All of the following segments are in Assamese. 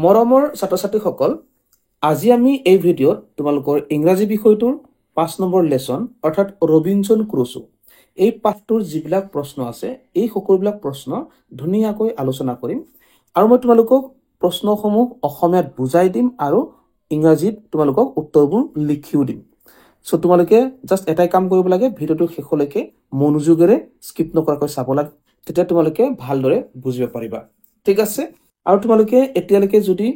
মৰমৰ ছাত্ৰ-ছাত্ৰীসকল, আজি আমি এই ভিডিঅ'ত তোমালোকৰ ইংৰাজী বিষয়টোৰ 5 নম্বৰ লেসন অৰ্থাৎ ৰবিনসন ক্ৰুছো এই পাঠটোৰ যিবিলাক প্ৰশ্ন আছে এই সকলোবিলাক প্ৰশ্ন ধুনীয়াকৈ আলোচনা কৰিম আৰু মই তোমালোকক প্ৰশ্নসমূহ অসমীয়াত বুজাই দিম আৰু ইংৰাজীত তোমালোকক উত্তৰবোৰ লিখিও দিম। সো তোমালোকে জাস্ট এটাই কাম কৰিব লাগে, ভিডিঅ'টো শেষলৈকে মনোযোগেৰে স্কিপ নকৰাকৈ চাব লাগে, তেতিয়া তোমালোকে ভালদৰে বুজিব পাৰিবা। ঠিক আছে? আৰু তোমালোকে এতিয়ালৈকে যদি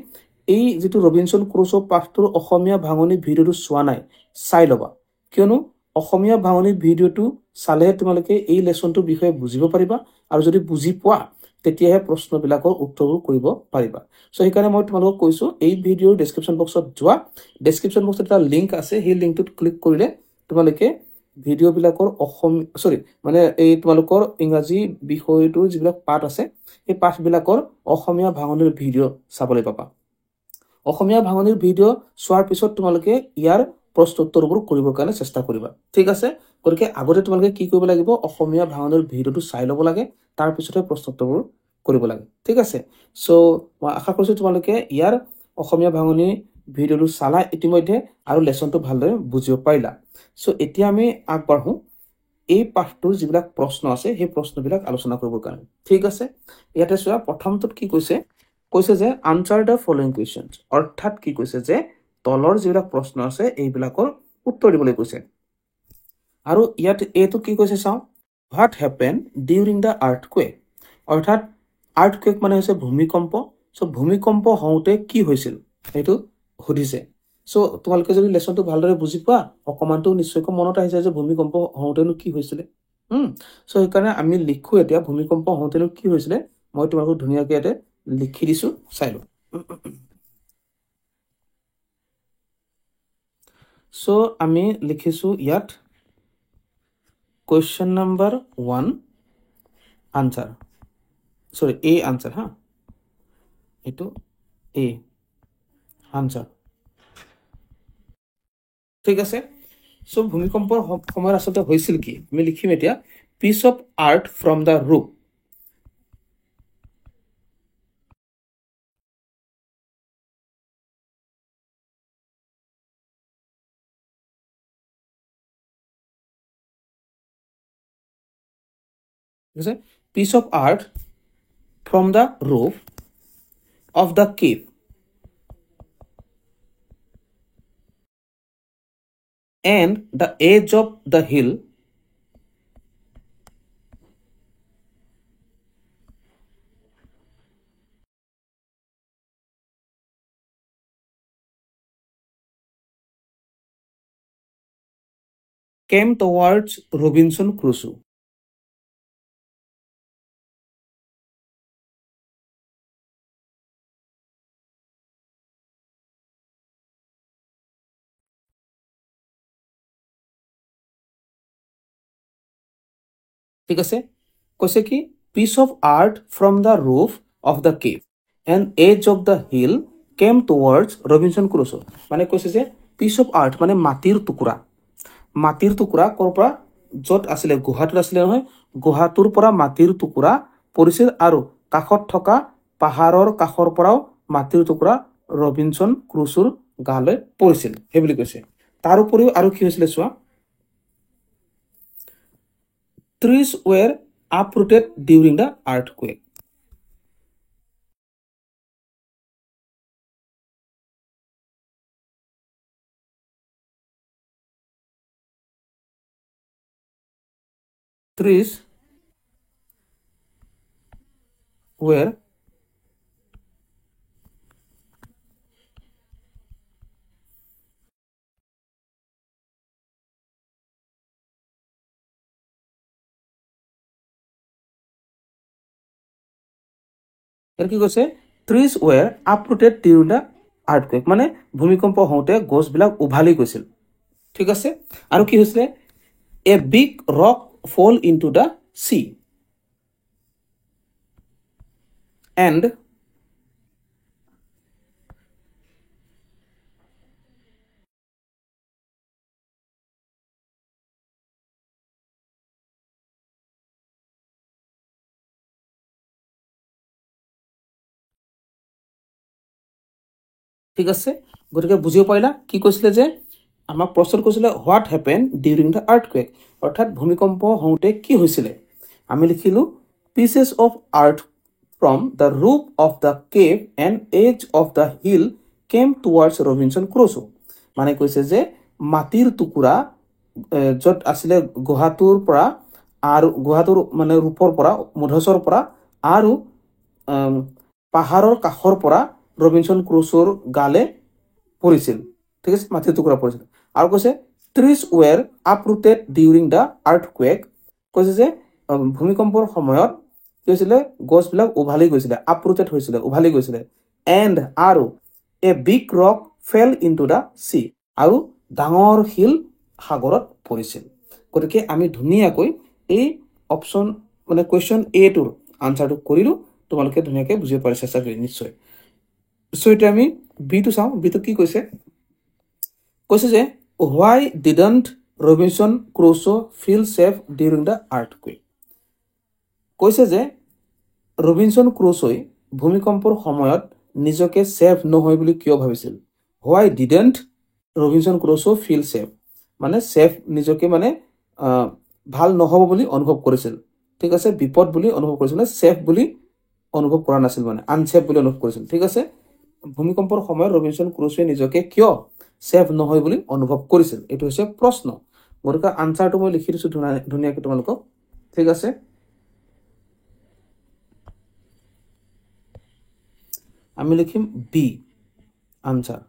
এই যেটো ৰবিনসন ক্ৰুছো পাঠটোৰ অসমীয়া ভাঙনি ভিডিঅ'টো চোৱা নাই, চাই ল'বা। কিয়নো অসমীয়া ভাঙনি ভিডিঅ'টো চালে তোমালোকে এই লেসনটোৰ বিষয়ে বুজিব পাৰিবা আৰু যদি বুজি পোৱা তেতিয়াহে প্ৰশ্নবিলাকৰ উত্তৰবোৰ কৰিব পাৰিবা। সো সেইকাৰণে মই তোমালোকক কৈছো এই ভিডিঅ'ৰ ডেসক্ৰিপচন বক্সত যোৱা, ডেসক্ৰিপচন বক্সত এটা লিংক আছে, সেই লিংকটোত ক্লিক কৰিলে তোমালোকে ভিডিঅ'বিলাকৰ এই তোমালোকৰ ইংৰাজী বিষয়টোৰ যিবিলাক পাঠ আছে এই পাঠবিলাকৰ অসমীয়া ভাঙনিৰ ভিডিঅ' চাবলৈ পাবা। অসমীয়া ভাঙনিৰ ভিডিঅ' চোৱাৰ পিছত তোমালোকে ইয়াৰ প্ৰশ্নোত্তৰবোৰ কৰিবৰ কাৰণে চেষ্টা কৰিবা। ঠিক আছে? গতিকে আগতে তোমালোকে কি কৰিব লাগিব, অসমীয়া ভাঙনিৰ ভিডিঅ'টো চাই ল'ব লাগে, তাৰ পিছতহে প্ৰশ্নোত্তৰবোৰ কৰিব লাগে। ঠিক আছে? সো মই আশা কৰিছো তোমালোকে ইয়াৰ অসমীয়া ভাঙনি ভিডিঅ'টো চালা ইতিমধ্যে আৰু লেসনটো ভালদৰে বুজিব পাৰিলা। সো এতিয়া আমি আগবাঢ়ো এই পাঠটোৰ যিবিলাক প্ৰশ্ন আছে সেই প্ৰশ্নবিলাক আলোচনা কৰিবৰ কাৰণে। ঠিক আছে? ইয়াতে চোৱা, প্ৰথমটোত কি কৈছে যে আনসাৰ দ্য ফলোইং কুৱেশ্যনছ, অৰ্থাৎ কি কৈছে যে তলৰ যিবিলাক প্ৰশ্ন আছে এইবিলাকৰ উত্তৰ দিবলৈ কৈছে। আৰু ইয়াত এইটো কি কৈছে চাওঁ, what happen during the earthquake, অৰ্থাৎ আৰ্থকুৱেক মানে হৈছে ভূমিকম্প। সো ভূমিকম্প হওঁতে কি হৈছিল সেইটো সুধিছে। সো তোমালোকে যদি লেসনটো ভালদৰে বুজি পোৱা অকমানটো নিশ্চয়কৈ মনত আহিছে যে ভূমিকম্প হওঁতেনো কি হৈছিলে। সো সেইকাৰণে আমি লিখো এতিয়া ভূমিকম্প হওঁতেনো কি হৈছিলে, মই তোমালোকক ধুনীয়াকৈ ইয়াতে লিখি দিছো, চাই লওঁ। সো আমি লিখিছো ইয়াত কুৱেশ্যন নম্বৰ 1 আনসাৰ, এ আনসাৰ, হা, এইটো এ আনসাৰ। ঠিক আছে? সো ভূমিকম্পৰ সময়ত আচলতে হৈছিল কি, আমি লিখিম এতিয়া piece of earth from the roof. Piece of earth from the roof of the cave and the edge of the hill came towards Robinson Crusoe. ঠিক আছে? কৈছে কি piece of earth from the roof of the cave and edge of the hill came towards Robinson Crusoe, মানে কৈছে যে piece of earth মানে মাটিৰ টুকুৰা। মাটিৰ টুকুৰা ক'ৰ পৰা, য'ত আছিলে গুহাটোত আছিলে নহয়, গুহাটোৰ পৰা মাটিৰ টুকুৰা পৰিছিল আৰু কাষত থকা পাহাৰৰ কাষৰ পৰাও মাটিৰ টুকুৰা ৰবিনসন ক্ৰুছোৰ গালৈ পৰিছিল, সেই বুলি কৈছে। তাৰ উপৰিও আৰু কি হৈছিলে চোৱা, trees were uprooted during the earthquake. Trees were কি কৈছে, trees were uprooted during the earthquake, মানে ভূমিকম্প হওঁতে গছবিলাক উভালি গৈছিল। ঠিক আছে? আৰু কি হৈছিলে, a big rock fall into the sea and ঠিক আছে গতিকে বুজিব পাৰিলা কি কৈছিলে যে আমাক প্ৰশ্ন কৈছিলে what happen during the earthquake অৰ্থাৎ ভূমিকম্প হওঁতে কি হৈছিলে আমি লিখিলো pieces of earth from the roof of the cave and edge of the hill came towards Robinson Crusoe মানে কৈছে যে মাটিৰ টুকুৰা য'ত আছিলে গুহাটোৰ পৰা আৰু গুহাটোৰ মানে ৰূপৰ পৰা মধচৰ পৰা আৰু পাহাৰৰ কাষৰ পৰা ৰবিনছন ক্ৰুছোৰ গালে পৰিছিল ঠিক আছে মাটিৰ টুকুৰা পৰিছিল আৰু কৈছে ট্ৰিজ ৱেৰ আপৰুটেড ডিউৰিং দ্য আৰ্থকুৱেক কৈছে যে ভূমিকম্পৰ সময়ত কি হৈছিলে গছবিলাক উভালি গৈছিলে আপৰুটেড হৈছিলে উভালি গৈছিলে এণ্ড আৰু a big rock fail into the C আৰু ডাঙৰ শিল সাগৰত পৰিছিল গতিকে আমি ধুনীয়াকৈ এই অপশ্যন মানে কুৱেশ্যন এটোৰ আনচাৰটো কৰিলোঁ তোমালোকে ধুনীয়াকৈ বুজিব পাৰিছা চাগে নিশ্চয় চ' এতিয়া আমি বিটো চাওঁ বিটো কি কৈছে কৈছে যে why didn't Robinson Crusoe feel safe during the earthquake কৈছে যে ৰবিনছন ক্ৰুছোই ভূমিকম্পৰ সময়ত নিজকে ছেফ নহয় বুলি কিয় ভাবিছিল হোৱাই didn't Robinson Crusoe feel safe মানে ছেফ নিজকে মানে ভাল নহ'ব বুলি অনুভৱ কৰিছিল ঠিক আছে বিপদ বুলি অনুভৱ কৰিছিল মানে ছেফ বুলি অনুভৱ কৰা নাছিল মানে আনছেফ বুলি অনুভৱ কৰিছিল ঠিক আছে ভূমিকম্পৰ সময়ত ৰবিনছন ক্ৰুছোৱে নিজকে কিয় ছেফ নহয় বুলি অনুভৱ কৰিছিল এইটো হৈছে প্ৰশ্ন গতিকে আনচাৰটো মই লিখি দিছোঁ ধুনীয়াকৈ তোমালোকক ঠিক আছে আমি লিখিম B answer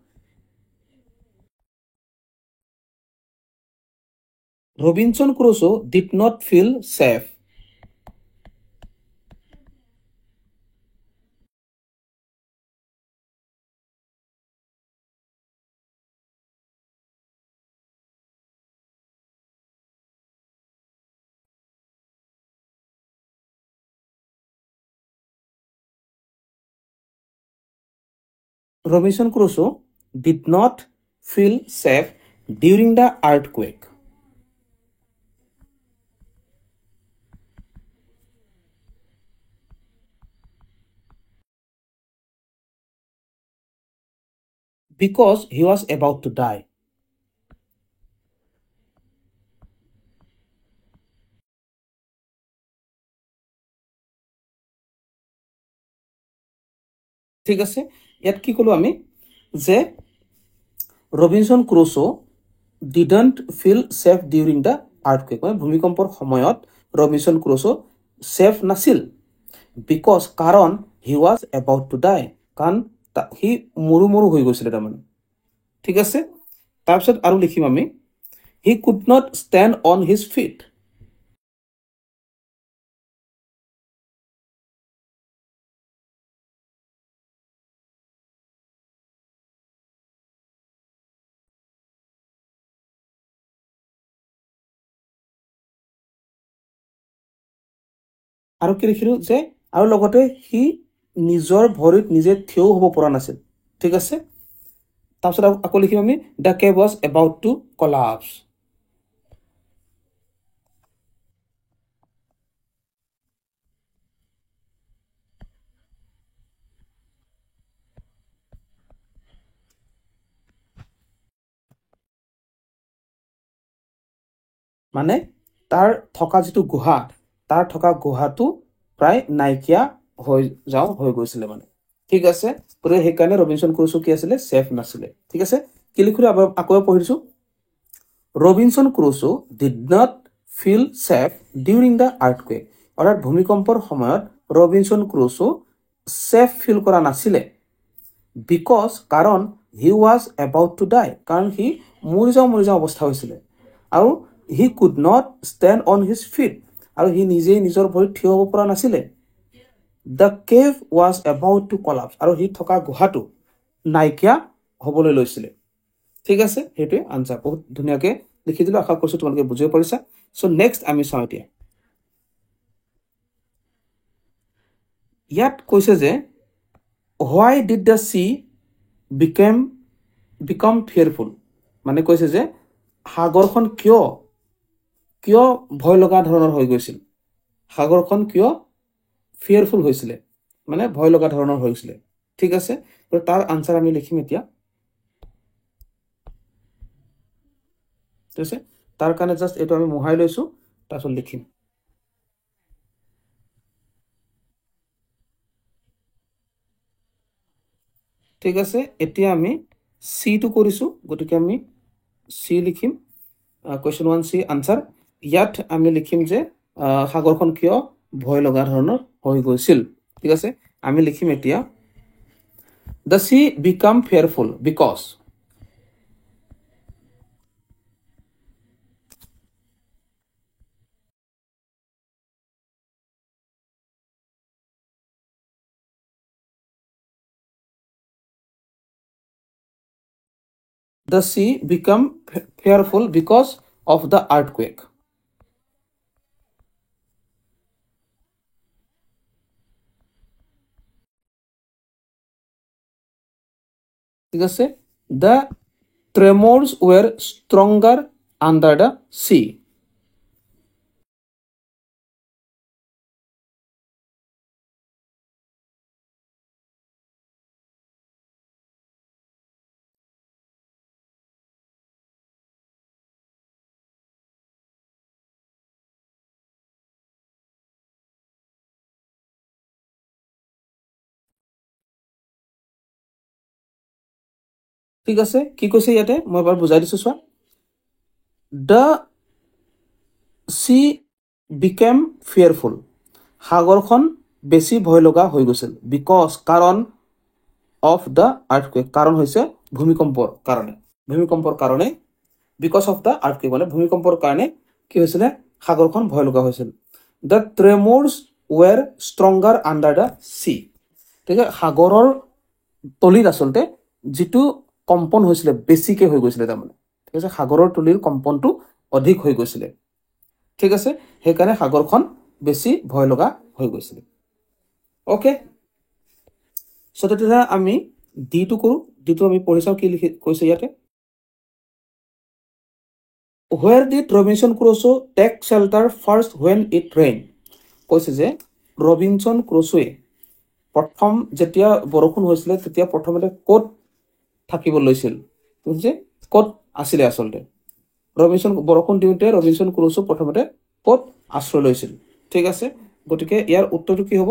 Robinson Crusoe did not feel safe Robinson Crusoe did not feel safe during the earthquake. Because he was about to die. ঠিক আছে ইয়াত কি ক'লো আমি যে Robinson Crusoe didn't feel safe during the earthquake মানে ভূমিকম্পৰ সময়ত ৰবিনছন ক্ৰুছো ছেফ নাছিল বিকজ কাৰণ he was about to die কাৰণ সি মৰু মৰু হৈ গৈছিলে তাৰমানে ঠিক আছে তাৰপিছত আৰু লিখিম আমি হি could not stand on his feet আৰু কি লিখিলোঁ যে আৰু লগতে সি নিজৰ ভৰিত নিজে থিয় হ'ব পৰা নাছিল ঠিক আছে তাৰপিছত আকৌ লিখিম আমি the cave was about to collapse মানে তাৰ থকা যিটো গুহা তাৰ থকা গুহাটো প্ৰায় নাইকিয়া হৈ গৈছিলে মানে ঠিক আছে গতিকে সেইকাৰণে ৰবিনছন ক্ৰুছো কি আছিলে ছেফ নাছিলে ঠিক আছে কি লিখিলোঁ আকৌ পঢ়ি দিছোঁ Robinson Crusoe did not feel safe during the earthquake অৰ্থাৎ ভূমিকম্পৰ সময়ত ৰবিনছন ক্ৰুছো ছেফ ফিল কৰা নাছিলে বিকজ কাৰণ he was about to die কাৰণ সি মৰি যাওঁ অৱস্থা হৈছিলে আৰু he could not stand on his feet আৰু সি নিজেই নিজৰ ভৰিত থিয় হ'ব পৰা নাছিলে the cave was about to collapse আৰু সি থকা গুহাটো নাইকিয়া হ'বলৈ লৈছিলে ঠিক আছে সেইটোৱে আনচাৰ বহুত ধুনীয়াকৈ লিখি দিলোঁ আশা কৰিছোঁ তোমালোকে বুজিব পাৰিছা চ' নেক্সট আমি চাওঁ এতিয়া ইয়াত কৈছে যে why did the sea become fearful মানে কৈছে যে সাগৰখন কিয় ভয় লগা ধৰণৰ হৈ গৈছিল সাগৰখন কিয় ফিয়াৰফুল হৈছিলে মানে ভয় লগা ধৰণৰ হৈছিলে ঠিক আছে তাৰ আনচাৰ আমি লিখিম এতিয়া ঠিক আছে, তাৰ কাৰণে জাষ্ট এইটো আমি মোহাই লৈছোঁ, তাৰপিছত লিখিম। ঠিক আছে, এতিয়া আমি চিটো কৰিছোঁ, গতিকে আমি চি লিখিম। Question 1C answer. ইয়াত আমি লিখিম যে সাগৰখন কিয় ভয় লগা ধৰণৰ হৈ গৈছিল। ঠিক আছে, আমি লিখিম এতিয়া the sea become fearful because the sea became fearful because of the earthquake. ঠিক আছে, the tremors were stronger under the sea. ঠিক আছে, কি কৈছে ইয়াতে মই এবাৰ বুজাই দিছোঁ চোৱা। দ্য চি বিকেম ফিয়াৰফুল, সাগৰখন বেছি ভয় লগা হৈ গৈছিল। বিকজ কাৰণ অফ দ্য আৰ্থকুৱেক, কাৰণ হৈছে ভূমিকম্পৰ কাৰণে। ভূমিকম্পৰ কাৰণে, বিকজ অফ দ্য আৰ্থকুৱেক মানে ভূমিকম্পৰ কাৰণে কি হৈছিলে, সাগৰখন ভয় লগা হৈছিল। The tremors were stronger under the sea. ঠিক আছে, সাগৰৰ তলিত আচলতে যিটো কম্পন হৈছিলে বেছিকে হৈ গৈছিলে তাৰমানে। ঠিক আছে, সাগৰৰ তলিৰ কম্পনটো অধিক হৈ গৈছিলে। ঠিক আছে, সেইকাৰণে সাগৰখন বেছি ভয় লগা হৈ গৈছিলে। অ'কে, চ' তেতিয়া আমি ডিটো কৰোঁ। ডিটো আমি পঢ়ি চাওঁ কি লিখি কৈছে ইয়াতে। Where did Robinson Crusoe take shelter first when it rained? কৈছে যে ৰবিনচন ক্ৰুচোৱে প্ৰথম যেতিয়া বৰষুণ হৈছিলে তেতিয়া প্ৰথমতে ক'ত থাকিব লৈছিল, বুজিছে, ক'ত আছিলে আচলতে ৰবিনচন, বৰষুণ দিওঁতে ৰবিনচন ক্ৰুচো প্ৰথমতে ক'ত আশ্ৰয় লৈছিল। ঠিক আছে, গতিকে ইয়াৰ উত্তৰটো কি হ'ব?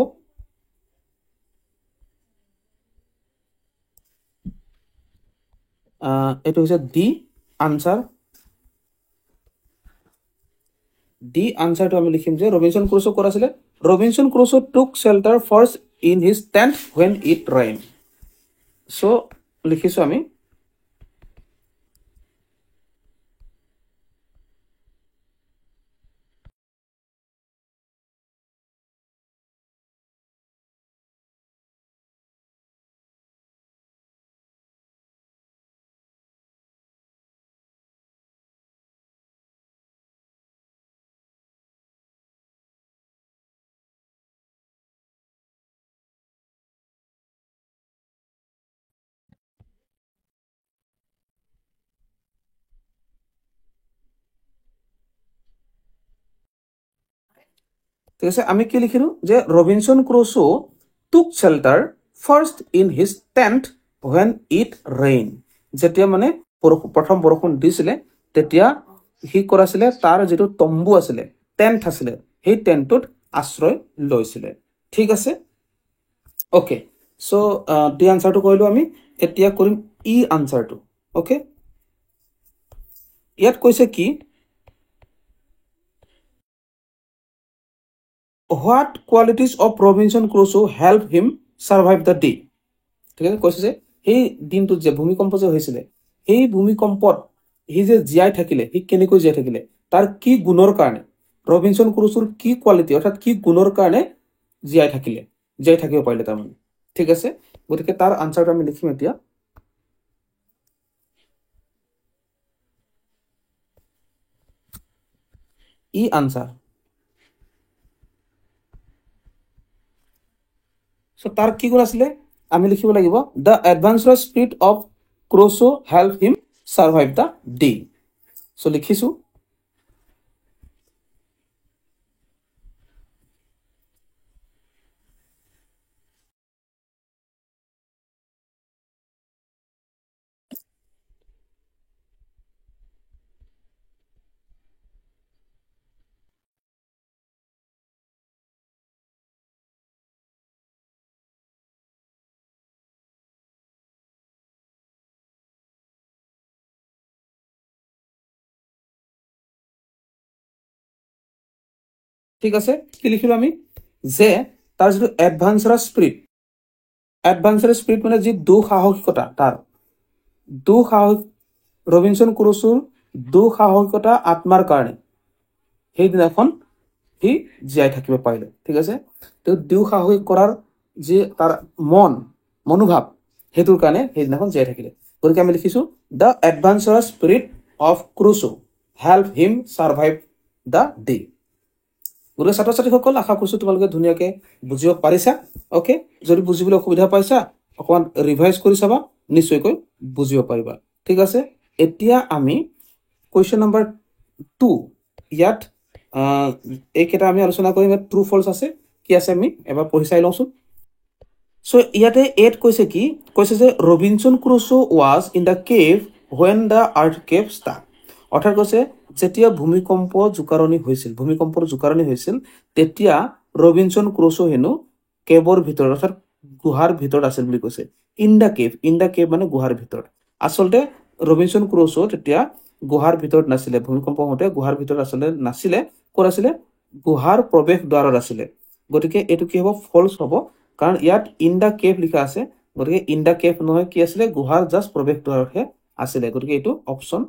এইটো হৈছে ডি আনচাৰ। ডি আনচাৰটো আমি লিখিম যে ৰবিনচন ক্ৰুচো ক'ত আছিলে? Robinson Crusoe took shelter first in his tent when it rain. So' লিখিছোঁ আমি ঠিক আছে, আমি কি লিখিলোঁ যে Robinson Crusoe took shelter first in his tent when it rain. যেতিয়া মানে প্ৰথম বৰষুণ দিছিলে তেতিয়া সি কৰাছিলে তাৰ যিটো তম্বু আছিলে, টেণ্ট আছিলে, সেই টেণ্টটোত আশ্ৰয় লৈছিলে। ঠিক আছে, অ'কে, চ' ডি আনচাৰটো কৰিলোঁ আমি। এতিয়া কৰিম ই আনচাৰটো। অ'কে, ইয়াত কৈছে কি, what qualities of Robinson Crusoe help him survive the day. ঠিক আছে, কৈছে যে সেই দিনটোত যে ভূমিকম্প যে হৈছিলে, সেই ভূমিকম্পত সি যে জীয়াই থাকিলে, সি কেনেকৈ জীয়াই থাকিলে, তাৰ কি গুণৰ কাৰণে, ৰবিনচন ক্ৰুচোৰ কি কোৱালিটি অৰ্থাৎ কি গুণৰ কাৰণে জীয়াই থাকিলে, জীয়াই থাকিব পাৰিলে তাৰমানে। ঠিক আছে, গতিকে তাৰ আনচাৰটো আমি লিখিম এতিয়া। ই আনচাৰ। চ' তাৰ কি গুণ আছিলে, আমি লিখিব লাগিব the adventurous spirit of Crusoe help him survive the day. So' লিখিছোঁ ঠিক আছে কি লিখিলো আমি যে তাৰ যিটো এডভাঞ্চাৰাছ স্পিৰিট মানে যি দুঃসাহসিকতা তাৰ দুঃসাহস ৰবিনসন ক্ৰুছোৰ দুঃসাহসিকতা আত্মাৰ কাৰণে সেইদিনাখন সি জীয়াই থাকিব পাৰিলে ঠিক আছে তেওঁ দুঃসাহসিক কৰাৰ যি তাৰ মনোভাৱ হেতুৰ কাৰণে সেইদিনাখন জীয়াই থাকিলে গতিকে আমি লিখিছো the adventurous spirit of Crusoe help him survive the day গতিকে ছাত্ৰ ছাত্ৰীসকল আশা কৰিছো তোমালোকে ধুনীয়াকৈ বুজিব পাৰিছা ওকে যদি বুজিবলৈ অসুবিধা পাইছা অকণমান ৰিভাইজ কৰি চাবা নিশ্চয়কৈ বুজিব পাৰিবা ঠিক আছে এতিয়া আমি কুৱেশ্যন নম্বৰ 2 ইয়াত এইকেইটা আমি আলোচনা কৰিম ট্ৰু ফলছ আছে কি আছে আমি এবাৰ পঢ়ি চাই লওঁচোন সো ইয়াতে এড কৈছে কি কৈছে যে Robinson Crusoe was in the cave when the earthquake struck অৰ্থাৎ কৈছে যেতিয়া ভূমিকম্পৰ জোকাৰণি হৈছিল তেতিয়া ৰবিনসন ক্ৰুছো হেনো কেভৰ ভিতৰত অৰ্থাৎ গুহাৰ ভিতৰত আছিল বুলি কৈছে ইন দ্য কেভ মানে গুহাৰ ভিতৰত আচলতে ৰবিনসন ক্ৰুছো তেতিয়া গুহাৰ ভিতৰত নাছিলে ভূমিকম্প হওঁতে গুহাৰ ভিতৰত আচলতে নাছিলে ক'ত আছিলে গুহাৰ প্ৰৱেশ দ্বাৰত আছিলে গতিকে এইটো কি হ'ব ফলছ হ'ব কাৰণ ইয়াত ইন দ্য কেভ লিখা আছে গতিকে ইন দ্য কেভ নহয় কি আছিলে গুহাৰ জাষ্ট প্ৰৱেশ দ্বাৰতহে আছিলে গতিকে এইটো অপশ্যন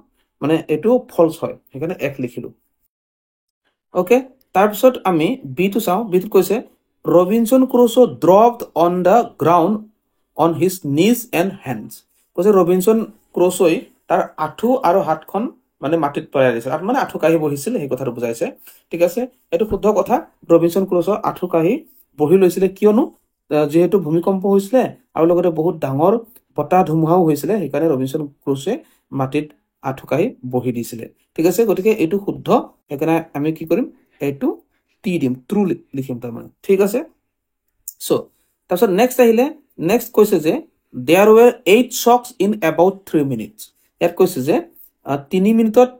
মানে এইটো ফলছ হয় সেইকাৰণে এক লিখিলো ওকে তাৰপিছত আমি বিটো চাওঁ বিটো কৈছে Robinson Crusoe dropped on the ground on his knees and hands কৈছে ৰবিনসন ক্ৰুছোই তাৰ আঁঠু আৰু হাতখন মানে মাটিত পেলাই দিছিল মানে আঁঠু কাঢ়ি বহিছিল সেই কথাটো বুজাইছে ঠিক আছে এইটো শুদ্ধ কথা ৰবিনসন ক্ৰুছো আঁঠু কাঢ়ি বহি লৈছিলে কিয়নো যেহেতু ভূমিকম্প হৈছিলে আৰু লগতে বহুত ডাঙৰ বতাহ ধুমুহাও হৈছিলে সেইকাৰণে ৰবিনসন ক্ৰুছোৱে মাটিত আঁঠু কাঢ়ি বহি দিছিলে ঠিক আছে গতিকে এইটো শুদ্ধ সেইকাৰণে আমি কি কৰিম এইটো টি দিম ট্ৰু লিখিম তাৰমানে ঠিক আছে সো তাৰপিছত নেক্সট কৈছে যে there were 8 shocks in about 3 minutes ইয়াত কৈছে যে 3 মিনিটত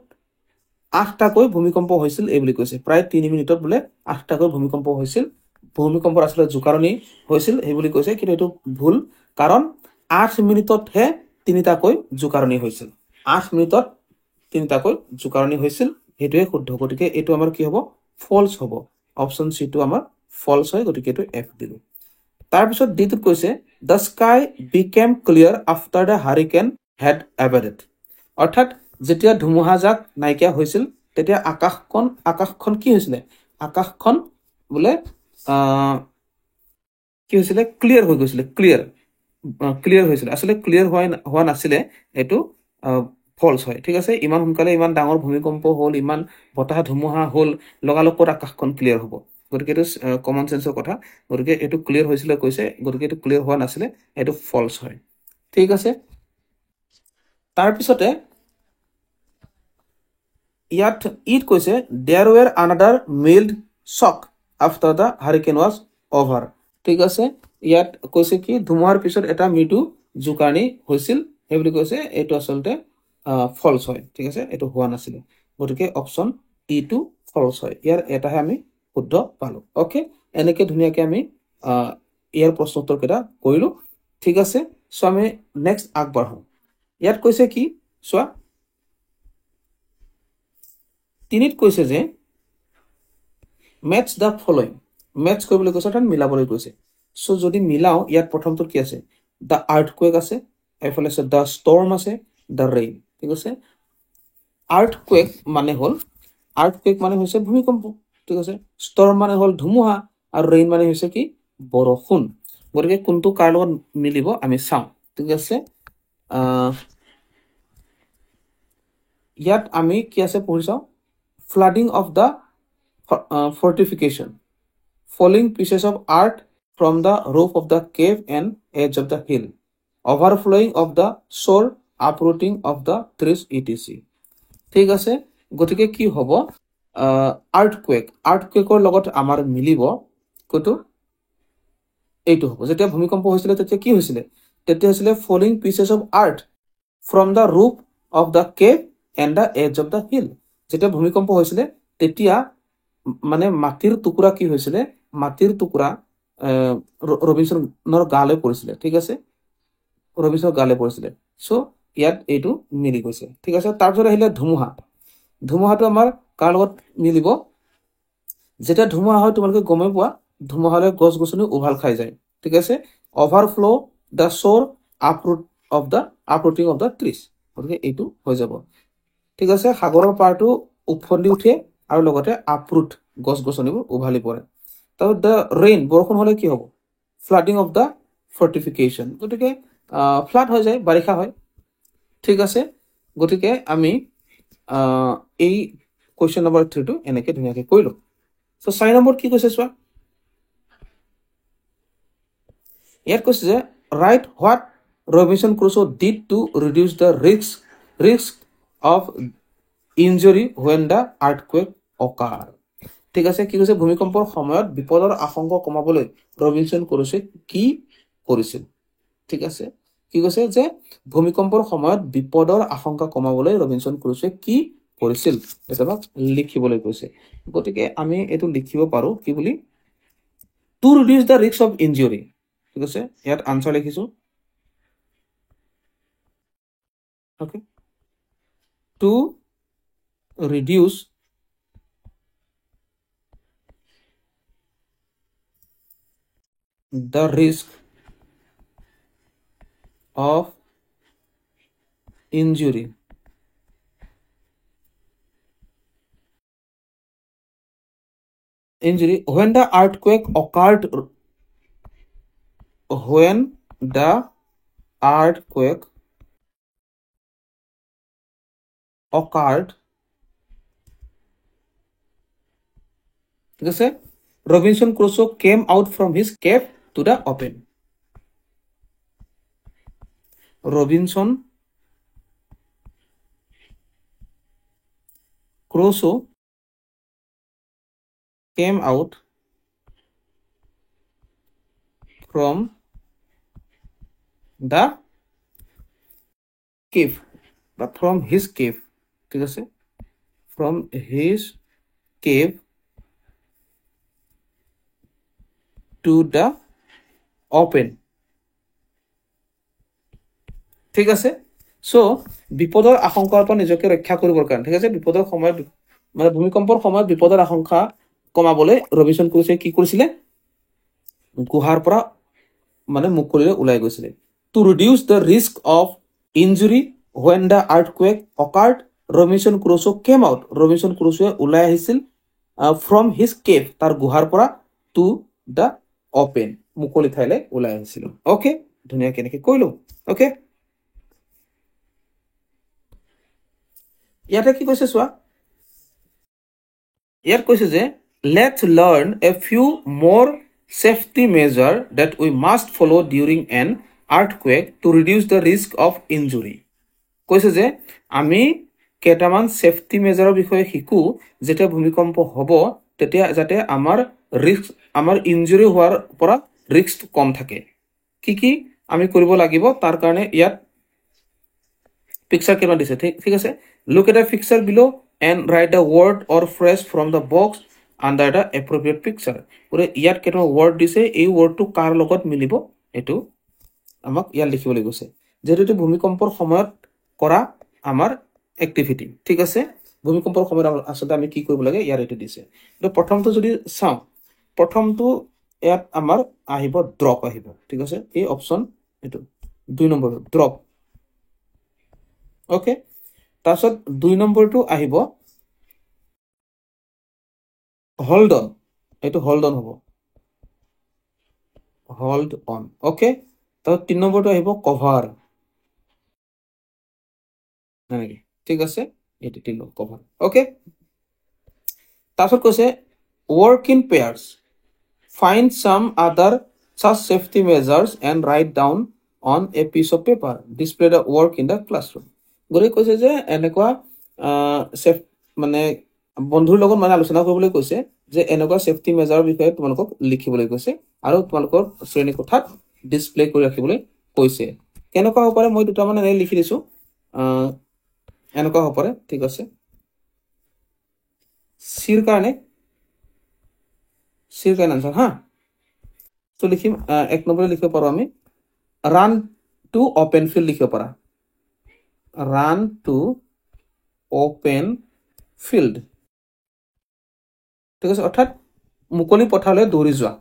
8টাকৈ ভূমিকম্প হৈছিল এই বুলি কৈছে প্ৰায় 3 মিনিটত বোলে 8টাকৈ ভূমিকম্প হৈছিল ভূমিকম্পৰ আসলে জোকাৰণি হৈছিল এই বুলি কৈছে কিন্তু এটো ভুল কাৰণ 8 মিনিটতহে 3টাকৈ জোকাৰণি হৈছিল 8 মিনিটত 3টাকৈ জোকাৰণি হৈছিল হেতুৱে শুদ্ধ গতিকে এটো আমাৰ কি হ'ব ফলছ হ'ব অপচন সি টো আমাৰ ফলছ হয় গতিকে এটো এফ দিলো তাৰ পিছত ডিটোত কৈছে the sky became clear after the hurricane had abated অৰ্থাৎ যেতিয়া ধুমুহাজাক নাইকিয়া হৈছিল তেতিয়া আকাশখন কি হৈছিল আকাশখন বোলে কি হৈছিল ক্লিয়াৰ হৈ গৈছিল ক্লিয়াৰ হৈছিল আসলে ক্লিয়াৰ হোৱা নাছিলে এটো ফলছ হয় ঠিক আছে ইমান সোনকালে ইমান ডাঙৰ ভূমিকম্প হ'ল ইমান বতাহ ধুমুহা হ'ল লগালগত আকাশখন ক্লিয়াৰ হ'ব গতিকে এটো কমন সেন্সৰ কথা গতিকে এটো ক্লিয়াৰ হৈছিল কৈছে গতিকে এটো ক্লিয়াৰ হোৱা নাছিলে এটো ফলছ হয় ঠিক আছে তাৰ পিছতে ইয়াত কৈছে there were another mild shock after the hurricane was over ঠিক আছে ইয়াত কৈছে কি ধুমুহাৰ পিছত এটা মৃদু জোকাৰণি হৈছিল এই বুলি কৈছে এটো আসলতে ফলছ হয় ঠিক আছে এটো হোৱা নাছিলে গতিকে অপচন টি টো ফলছ হয় ইয়াৰ এটাহে আমি শুদ্ধ পালো ওকে এনেকে ধুনীয়াকৈ আমি ইয়াৰ প্ৰশ্ন উত্তৰ কেইটা কৰিলো ঠিক আছে সো আমি নেক্সট আগবাঢ়ো ইয়াত কৈছে কি সোৱা তিনিত কৈছে যে মেটচ দা ফলোইং মেটচ কৰিবলৈ কৈছে তাত মিলাবলৈ কৈছে সো যদি মিলাও ইয়াত প্ৰথমটো কি আছে দা আৰ্থকুৱেক আছে এফালে আছে দা ষ্টৰ্ম আছে দা ৰেইন ঠিক আছে আৰ্থকুৱেক মানে হৈছে ভূমিকম্প ঠিক আছে ষ্টৰ্ম মানে হ'ল ধুমুহা আৰু ৰেইন মানে হৈছে কি বৰষুণ গতিকে কোনটো কাৰ লগত মিলিব আমি চাওঁ ঠিক আছে ইয়াত আমি কি আছে পঢ়ি চাওঁ flooding of the fortification falling pieces of earth from the roof of the cave and edge of the hill overflowing of the shore uprooting of the trees etc ঠিক আছে গতিকে কি হ'ব আৰ্থকুৱেকৰ লগত আমাৰ মিলিব কত এইটো হ'ব যেতিয়া ভূমিকম্প হৈছিল তেতিয়া কি হৈছিল তেতিয়া হৈছিল falling pieces of earth from the roof of the cave and the edge of the hill যেতিয়া ভূমিকম্প হৈছিল তেতিয়া মানে মাটিৰ টুকুৰা কি হৈছিল মাটিৰ টুকুৰা ৰবিনসনৰ গালৈ পৰিছিল ঠিক আছে ৰবিনসনৰ গালৈ পৰিছিল সো ইয়াত এইটো মিলি গৈছে ঠিক আছে তাৰ পিছত আহিলে ধুমুহাটো আমাৰ কাৰ লগত মিলিব যেতিয়া ধুমুহা হয় তোমালোকে গমে পোৱা ধুমুহা হলে গছ গছনি উভাল খাই যায় ঠিক আছে overflow the শোৰ আপৰুটিং of the trees গতিকে এইটো হৈ যাব ঠিক আছে সাগৰৰ পাৰটো উফন্দি উঠে আৰু লগতে আপৰুট গছ গছনিবোৰ উভালি পৰে তাৰপিছত দ্য ৰেইন বৰষুণ হলে কি হ'ব ফ্লাডিং অফ দ্য ফৰ্টিফিকেশ্যন গতিকে ফ্লাড হৈ যায় বাৰিষা হয় ঠিক আছে গতিকে আমি এই কুৱেশ্যন নম্বৰ 3 টো এনেকে ধুনীয়াকে কৰিলো সো 4 নম্বৰ কি কৈছে চোৱা ইয়াত কৈছে যে right what Robinson Crusoe did to reduce the risk of injury when the earthquake occur ঠিক আছে কি কৈছে ভূমিকম্পৰ সময়ত বিপদৰ আশংকা কমাবলৈ ৰবিনসন ক্ৰুছোৱে কি কৰিছিল ঠিক আছে কি কৈছে যে ভূমিকম্পৰ সময়ত বিপদৰ আশংকা কমাবলৈ ৰবিনসন ক্ৰুছোৱে কি কৰিছিল এটা লিখিবলৈ কৈছে গতিকে আমি এটো লিখিব পাৰো কি বুলি to reduce the risk of injury ঠিক আছে ইয়াত আনসাৰ লিখিছো okay to reduce the risk of injury when the earthquake occurred ঠিক আছে Robinson Crusoe came out from his cave to the open Robinson Crusoe came out from the cave but from his cave ঠিক আছে from his cave to the open ঠিক আছে সো বিপদৰ আশংকাৰ পৰা নিজকে ৰক্ষা কৰিবৰ কাৰণে ঠিক আছে বিপদৰ সময়ত মানে ভূমিকম্পৰ সময়ত বিপদৰ আশংকা কমাবলৈ ৰবিনসন ক্ৰুছোৱে কি কৰিছিল গুহাৰ পৰা মানে মুকলিলৈ ওলাই গৈছিল to reduce the risk of injury when the earthquake occurred Robinson Crusoe came out Robinson Crusoe ওলাই আহিছিল from his cave তাৰ গুহাৰ পৰা to the open মুকলি ঠাইলৈ ওলাই আহিছিল ওকে ধুনীয়া কেনেকৈ কৰিলো ওকে ইয়াতে কি কৈছে চোৱা ইয়াত কৈছে যে let's learn a few more safety measure that we must follow during an earthquake to reduce the risk of injury কৈছে যে আমি কেইটামান সেফটি মেজাৰৰ বিষয়ে শিকো যেতিয়া ভূমিকম্প হ'ব তেতিয়া যাতে আমাৰ ইনজুৰি হোৱাৰ পৰা ৰিস্ক কম থাকে কি আমি কৰিব লাগিব তাৰ কাৰণে ইয়াত পিকচাৰ কেইটা দিছে ঠিক আছে look at the picture below and write the word or phrase from the box under the appropriate picture ওৰে ইয়াত কেইটা word দিছে এই wordটো কাৰ লগত মিলিব এটো আমাক ইয়াত লিখিবলৈ গৈছে যেটো ভূমিকম্পৰ সময়ত কৰা আমাৰ এক্টিভিটি ঠিক আছে ভূমিকম্পৰ সময়ত আসলে আমি কি কৰিব লাগে ইয়াৰ এটো দিছে তো প্ৰথমটো যদি চাও প্ৰথমটো ইয়াত আমাৰ আহিব ড্ৰপ আহিব ঠিক আছে এই অপচন এটো 2 নম্বৰ ড্ৰপ ওকে তাৰছত 2 নম্বৰটো আহিব হোল্ড অন এটো হোল্ড অন হ'ব হোল্ড অন ওকে তাৰ 3 নম্বৰটো আহিব কভাৰ নাকি ঠিক আছে এটো 3 কভাৰ ওকে তাৰছত কৈছে work in pairs find some other such safety measures and write down on a piece of paper display the work in the classroom গৰে কৈছে যে এনেকুৱা সেফ মানে বন্ধুৰ লগত মানে আলোচনা কৰিবলৈ কৈছে যে এনেকুৱা সেফটি মেজাৰৰ বিষয়ে তোমালোকক লিখিবলৈ কৈছে আৰু তোমালোকৰ শ্ৰেণী কোঠাত ডিসপ্লে কৰি ৰাখিবলৈ কৈছে কেনেকুৱা হ'ব পাৰে মই দুটা মানে লিখি দিছো এনেকুৱা হ'ব পাৰে ঠিক আছে সিৰ কাৰণে আনসাৰ হা তো লিখিম 1 নম্বৰে লিখিব পাৰো আমি run to open field লিখিব পাৰা run to open field ঠিক আছে অৰ্থাৎ মুকলি পথাৰলৈ দৌৰি যোৱা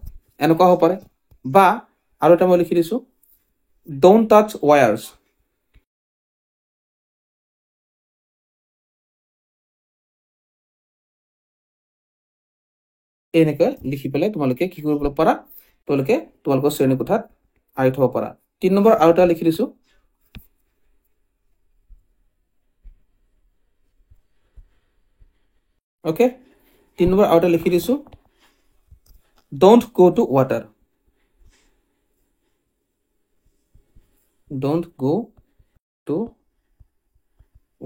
এনেকুৱা হ'ব পাৰে বা আৰু এটা মই লিখি দিছো ডোন্ট টাচ ৱায়াৰ্ছ এনেকৈ লিখি পেলাই তোমালোকে কি কৰিব পাৰা তোমালোকে তোমালোকৰ শ্ৰেণী কোঠাত আঁৰি থব পাৰা 3 নম্বৰ আৰু এটা লিখি দিছো ওকে 3 নম্বৰ আৰু এটা লিখি দিছো don't go to water don't go to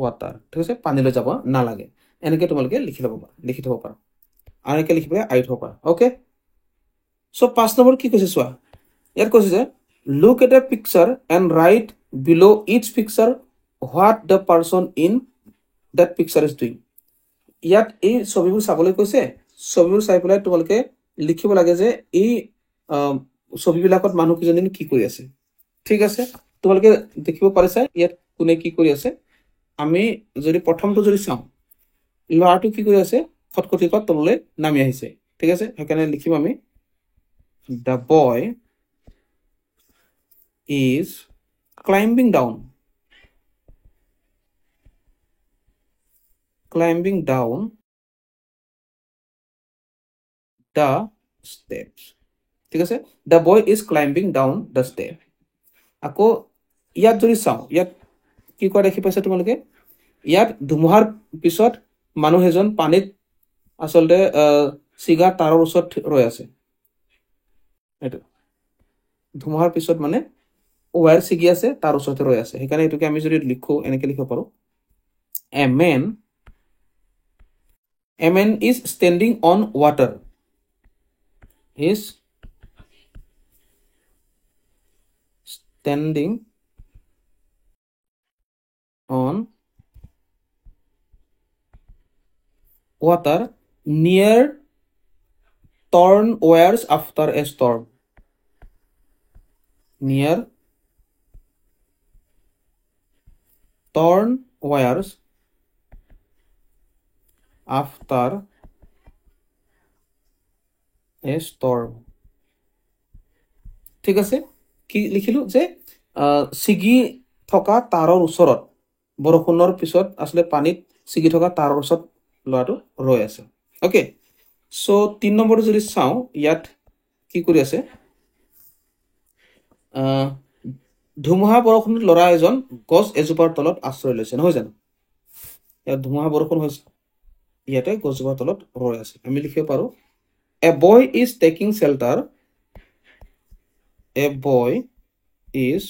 water ঠিক আছে পানীলৈ যাব নালাগে এনেকৈ তোমালোকে লিখি থব পাৰা আৰু এনেকৈ লিখি পেলাই আঁৰি থব পাৰা ওকে সো 5 নম্বৰ কি কৈছে চোৱা ইয়াত কৈছে যে look at a picture and write below each picture what the person in that picture is doing ইয়াত এই ছবিবোৰ চাবলৈ কৈছে ছবিবোৰ চাই পেলাই তোমালোকে লিখিব লাগে যে এই ছবিবিলাকত মানুহ কিজনে কি কৰি আছে ঠিক আছে তোমালোকে দেখিব পাৰিছা ইয়াত কোনে কি কৰি আছে আমি যদি প্ৰথমটো যদি চাওঁ ল'ৰাটো কি কৰি আছে খটখটিকৈ তললৈ নামি আহিছে ঠিক আছে সেইকাৰণে লিখিম আমি the boy is climbing down the steps ঠিক আছে the boy is climbing down the step আকৌ ইয়াত যদি চাওঁ ইয়াত কি কৰা দেখি পাইছা তোমালোকে ইয়াত ধুমুহাৰ পিছত মানুহ এজন পানীত আসলতে সিগা তাৰৰ ওচৰত ৰৈ আছে এইটো ধুমুহাৰ পিছত মানে ওয়াৰ ছিগি আছে তাৰ ওচৰতে ৰৈ আছে সেইকাৰণে এটোকে আমি যদি লিখো এনেকৈ লিখিব পাৰো a man is standing on water is standing on water near torn wires after a storm near torn wires after a storm ঠিক আছে কি লিখিলো যে সিগি থকা তাৰৰ ওচৰত বৰষুণৰ পিছত আসলে পানীত সিগি থকা তাৰৰ ওচৰত লৰাটো ৰৈ আছে ওকে সো 3 নম্বৰ যদি চাওঁ ইয়াত কি কৰি আছে ধুমুহা বৰষুণত লৰা এজন গছ এজোপাৰ তলত আশ্ৰয় লৈছে নহয় জানো ইয়াত ধুমুহা বৰষুণ হৈছে ইয়াতে গছজোপাৰ তলত ৰৈ আছে আমি লিখিব পাৰো a boy is taking shelter a boy is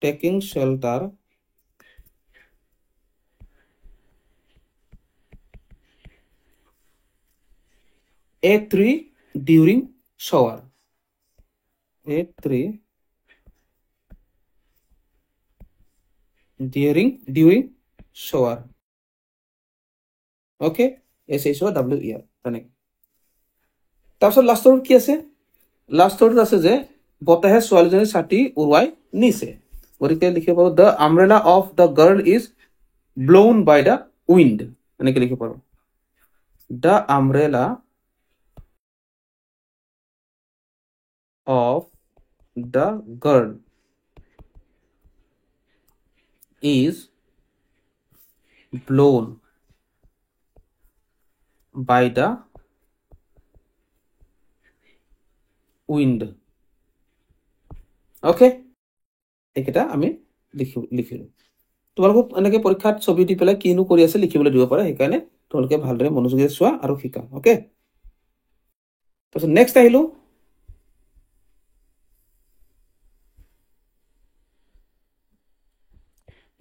taking shelter a tree during shower a tree during shower okay ace H O W E আর মানে তাৰপিছত লাষ্টৰ কি আছে লাষ্টৰ আছে যে বতাহে ছোৱালীজনী ছাতি উৰুৱাই নিছে গতিকে লিখিব পাৰো the umbrella of the girl is blown by the wind এনেকৈ লিখিব পাৰো the umbrella of the girl is blown by the wind okay এইকেইটা আমি লিখিলো তোমালোকক এনেকৈ পৰীক্ষাত ছবি দি পেলাই কিনো কৰি আছে লিখিবলৈ দিব পাৰে সেইকাৰণে তোমালোকে ভালদৰে মনোযোগেৰে চোৱা আৰু শিকা ওকে তাৰপিছত নেক্সট আহিলো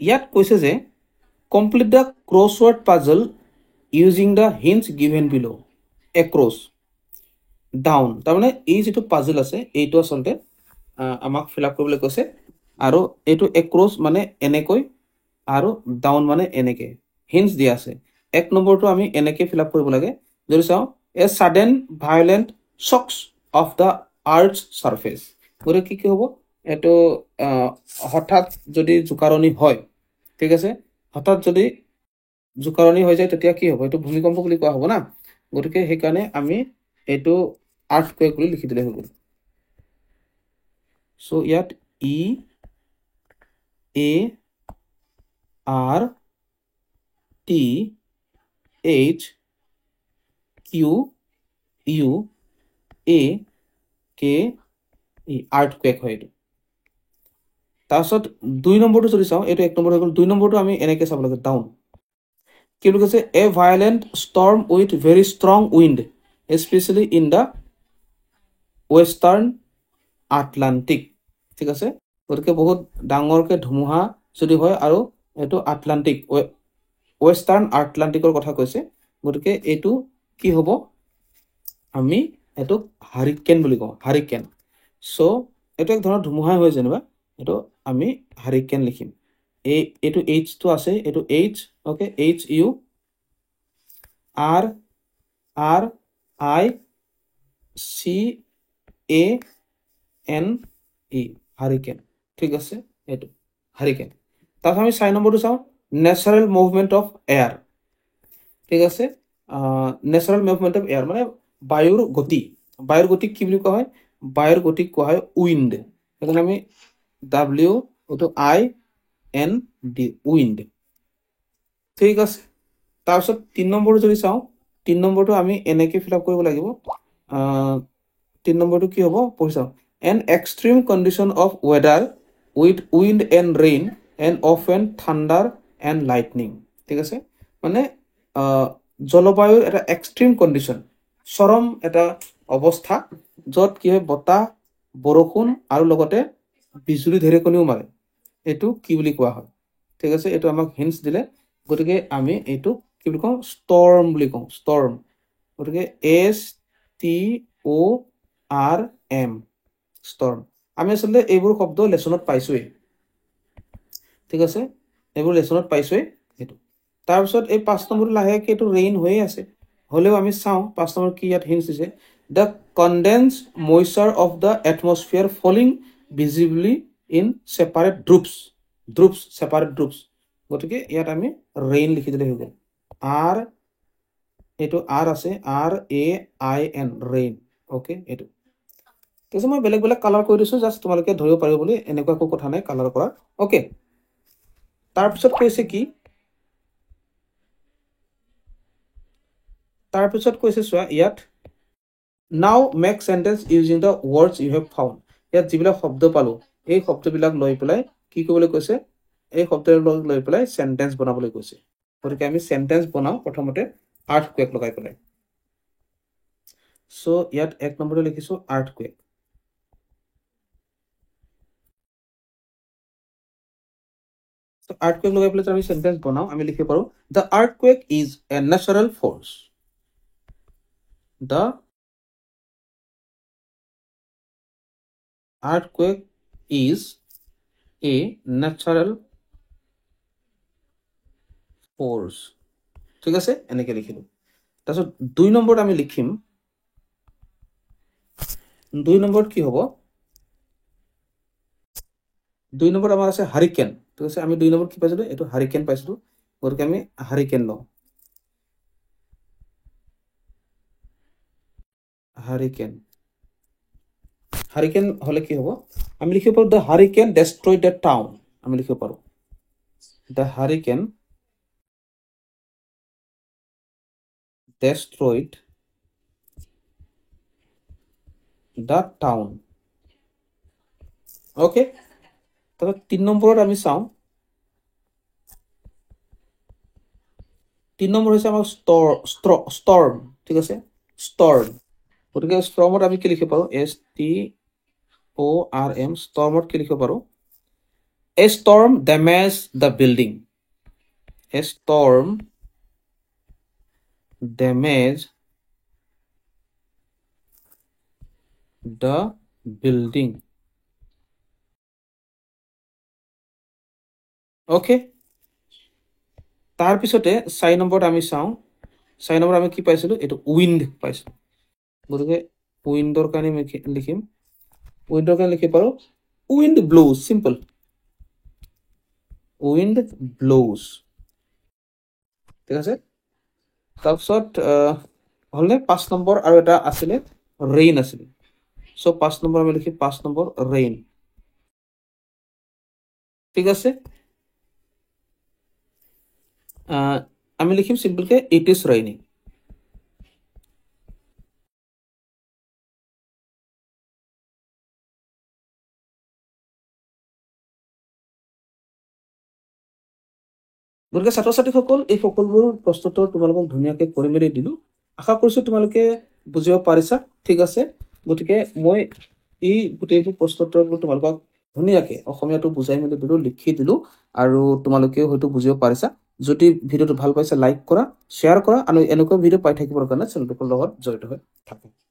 ইয়াত কৈছে যে complete the crossword puzzle using the hints given below across down তাৰমানে এই যেটো পাজল আছে এইটো আসলতে আমাক ফিল আপ কৰিবলৈ কৈছে আৰু এইটো across মানে এনেকৈ আৰু down মানে এনেকৈ hints দিয়া আছে এক নম্বৰটো আমি এনেকৈ ফিল আপ কৰিব লাগে যদি চাও a sudden violent shocks of the earth's surface গৰে কি কি হ'ব এটো হঠাৎ যদি জুকাৰণি হয় ঠিক আছে হঠাৎ যদি জুকাৰণি হৈ যায় তেতিয়া কি হ'ব এটো ভূমিকম্প বুলি কোৱা হ'ব না গতিকে সেইকাৰণে আমি এইটো আৰ্থকুৱেক বুলি লিখি দিলে হৈ গ'ল সো ইয়াত E A R T H Q U A K E earthquake হয় এইটো তাৰপিছত 2 নম্বৰটো যদি চাওঁ এইটো 1 নম্বৰ হৈ গ'ল 2 নম্বৰটো আমি এনেকৈ চাব লাগে ডাউন কি বুলি কৈছে a violent storm with very strong wind specially in the western Atlantic ঠিক আছে গতিকে বহুত ডাঙৰকৈ ধুমুহা যদি হয় আৰু এইটো আটলাণ্টিক ৱেষ্টাৰ্ণ আটলাণ্টিকৰ কথা কৈছে গতিকে এইটো কি হ'ব আমি এইটোক হাৰিকেন বুলি কওঁ হাৰিকেন চ' এইটো এক ধৰণৰ ধুমুহাই হয় যেনিবা এইটো আমি হাৰিকেন লিখিম এইটো এইচটো আছে এইটো H okay H U R R I C A N E hurricane ঠিক আছে এইটো হাৰিকেন তাৰপিছত আমি 4 নম্বৰটো চাওঁ নেচাৰেল মুভমেণ্ট অফ এয়াৰ ঠিক আছে নেচাৰেল মুভমেণ্ট অফ এয়াৰ মানে বায়ুৰ গতিক কি বুলি কোৱা হয় বায়ুৰ গতিক কোৱা হয় উইণ্ড সেইকাৰণে আমি ডাব্লিউ এইটো আই এন ডি উইণ্ড ঠিক আছে তাৰপিছত 3 নম্বৰটো যদি চাওঁ 3 নম্বৰটো আমি এনেকৈ ফিল আপ কৰিব লাগিব 3 নম্বৰটো কি হ'ব পঢ়ি চাওঁ an extreme condition of weather with wind and rain and often thunder and lightning ঠিক আছে মানে জলবায়ুৰ এটা এক্সট্ৰিম কণ্ডিশ্যন চৰম এটা অৱস্থা য'ত কি হয় বতাহ বৰষুণ আৰু লগতে বিজুলী ঢেৰেকণিও মাৰে এইটো কি বুলি কোৱা হয় ঠিক আছে এইটো আমাক হিণ্টছ দিলে গতিকে আমি এইটো কি বুলি কওঁ ষ্টৰ্ম বুলি কওঁ ষ্টৰ্ম গতিকে STORM ষ্টৰ্ম আমি আচলতে এইবোৰ শব্দ লেচনত পাইছোৱেই ঠিক আছে এইবোৰ লেচনত পাইছোৱেই সেইটো তাৰপিছত এই 5 নম্বৰটো লাহেকৈ এইটো ৰেইন হৈয়ে আছে হ'লেও আমি চাওঁ 5 নম্বৰ কি ইয়াত হিণ্টছ দিছে the condense moisture of the atmosphere falling visibly in separate drops separate drops গতিকে ইয়াত আমি ৰেইন লিখি দিলে হৈ গ'ল আৰ এইটো আৰ আছে RAIN ৰেইন অ'কে এইটো ঠিক আছে মই বেলেগ বেলেগ কালাৰ কৰি দিছোঁ জাষ্ট তোমালোকে ধৰিব পাৰিব বুলি এনেকুৱা একো কথা নাই কালাৰ কৰা অ'কে তাৰপিছত কৈছে কি তাৰপিছত কৈছে চোৱা ইয়াত now make sentence using the words you have found ইয়াত যিবিলাক শব্দ পালোঁ এই শব্দবিলাক লৈ পেলাই কি কৰিবলৈ কৈছে এই শব্দবিলাক লৈ পেলাই চেণ্টেন্স বনাবলৈ কৈছে গতিকে আমি চেণ্টেন্স বনাওঁ প্ৰথমতে আৰ্থকুৱেক লগাই পেলাই চ' ইয়াত 1 নম্বৰতে লিখিছোঁ আৰ্থকুৱেক আৰ্থকুৱেক লগাই পেলাই আমি চেণ্টেন্স বনাওঁ আমি লিখিব পাৰোঁ the earthquake is a natural force the earthquake is a natural force ঠিক আছে এনেকৈ লিখিলোঁ তাৰপিছত 2 নম্বৰত আমি লিখিম 2 নম্বৰত কি হ'ব 2 নম্বৰত আমাৰ আছে হাৰিকেন ঠিক আছে আমি 2 নম্বৰত কি পাইছিলোঁ এইটো হাৰিকেন পাইছিলোঁ গতিকে আমি হাৰিকেন লওঁ হাৰিকেন হ'লে কি হ'ব আমি লিখিব পাৰোঁ দ্য হাৰিকেন ডেষ্ট্ৰয়ড দ্য টাউন আমি লিখিব পাৰোঁ the hurricane destroyed the town okay তবে 3 নম্বৰত আমি চাওঁ 3 নম্বৰ হৈছে আমাৰ ষ্টৰ্ম ঠিক আছে ষ্টৰ্ম গতিকে ষ্টৰ্মত আমি কি লিখিব পাৰোঁ STORM ষ্টৰ্মত কি লিখিব পাৰোঁ a storm damage the building a storm damage the building okay তাৰপিছতে 4 নম্বৰত আমি চাওঁ 4 নম্বৰত আমি কি পাইছিলোঁ এইটো উইণ্ড পাইছিলোঁ গতিকে উইণ্ডৰ কাৰণে আমি লিখিম উইণ্ডৰ কাৰণে লিখিব পাৰোঁ wind blows simple wind blows ঠিক আছে তাৰপিছত হলে 5 নম্বৰ আৰু এটা আছিলে ৰেইন আছিলে সো 5 নম্বৰ আমি লিখি 5 নম্বৰ ৰেইন ঠিক আছে আমি লিখিম সিম্পলকে ইট ইজ ৰেইনিং গতিকে ছাত্ৰ ছাত্ৰীসকল এই সকলোবোৰ প্ৰশ্নোত্তৰ তোমালোকক ধুনীয়াকৈ কৰি মেলি দিলোঁ আশা কৰিছোঁ তোমালোকে বুজিব পাৰিছা ঠিক আছে গতিকে মই এই গোটেইবোৰ প্ৰশ্নোত্তৰবোৰ তোমালোকক ধুনীয়াকৈ অসমীয়াটো বুজাই মেলি দিলোঁ লিখি দিলোঁ আৰু তোমালোকেও হয়তো বুজিব পাৰিছা যদি ভিডিঅ'টো ভাল পাইছা লাইক কৰা শ্বেয়াৰ কৰা আৰু এনেকুৱা ভিডিঅ' পাই থাকিবৰ কাৰণে চেনেলটোৰ লগত জড়িত হৈ থাকা